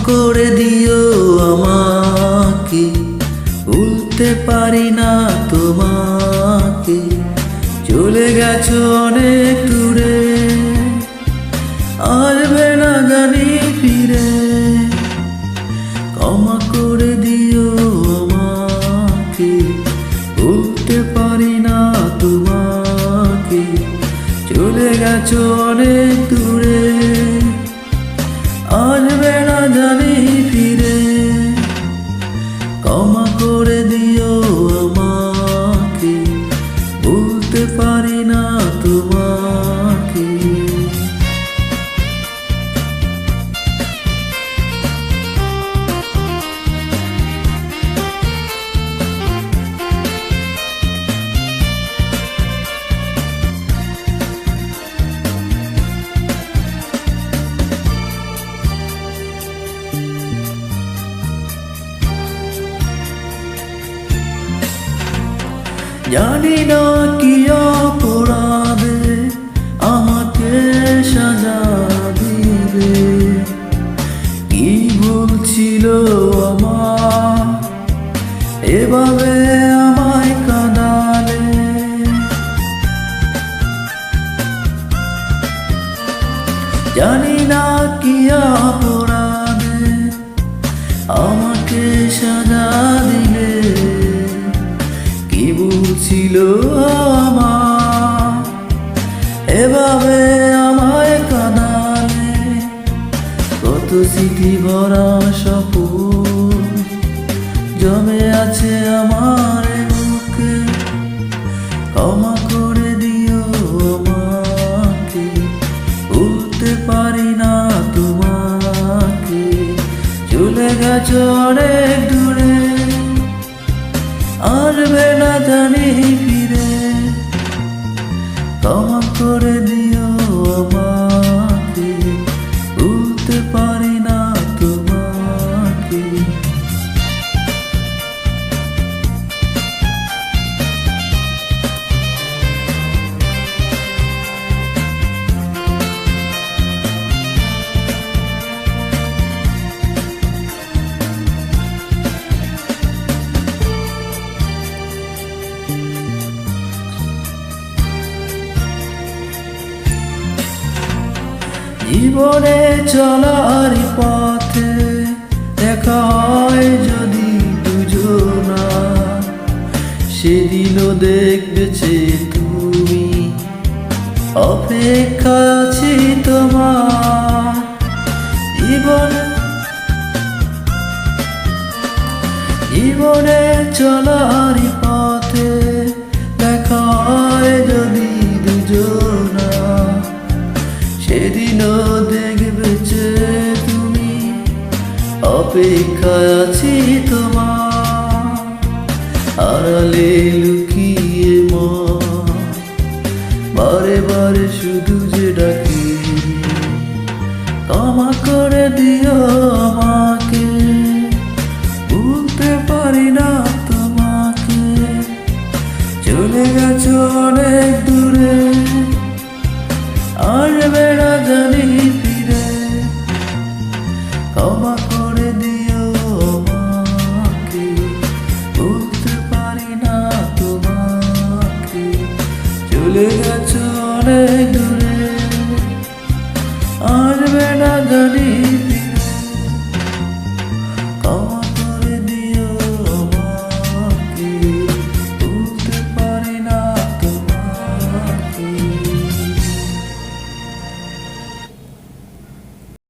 করে দিও আমাকে, ভুলতে পারি না তোমাকে। চলে গেছো অনেক দূরে, আসবে না জানি ফিরে। ক্ষমা করে দিও আমাকে, ভুলতে পারি না তোমাকে। চলে গেছো অনেক দূরে, আসবে না জানি ফিরে। ক্ষমা করে দিও আমাকে, ভুলতে পারি না তোমাকে। জানি না কি অপরাধে আমাকে সাজা দিবে, কি ভুল ছিল আমার এভাবে আমায় কাঁদালে। জানি না কি অপরাধে আমাকে সাজা দিলে, কি ভুল ছিল আমার এভাবে আমায় কাঁদালে। কত স্মৃতি ভরা স্বপ্ন জমে আছে আমার বুকে। ক্ষমা করে দিও আমাকে, ভুলতে পারি না তোমাকে। চলে গেছো অনেক দূরে, আসবে না জানি ফিরে। ক্ষমা করে দিও আমাকে, ভুলতে পারি না তোমাকে। জীবনে চলার পথে দেখা হয় যদি দুজনা, সেদিনও দেখবেছে তুমি। অপেক্ষা আছি তোমার জীবনে চলার পথে দেখা হয় যদি দুজনা, সেদিনও দেখবেছে তুমি। অপেক্ষায় আছি তোমার, আড়ালে লুকিয়ে বারে বারে শুধু যে ডাকি। ক্ষমা করে দিও আমাকে, ভুলতে পারি না তোমাকে। চলে গেছো অনেক দূরে, আসবে না জানি ফিরে। ক্ষমা করে দিও আমাকে, ভুলতে পারি না তোমাকে। চলে গেছো অনেক দূরে, আসবে না জানি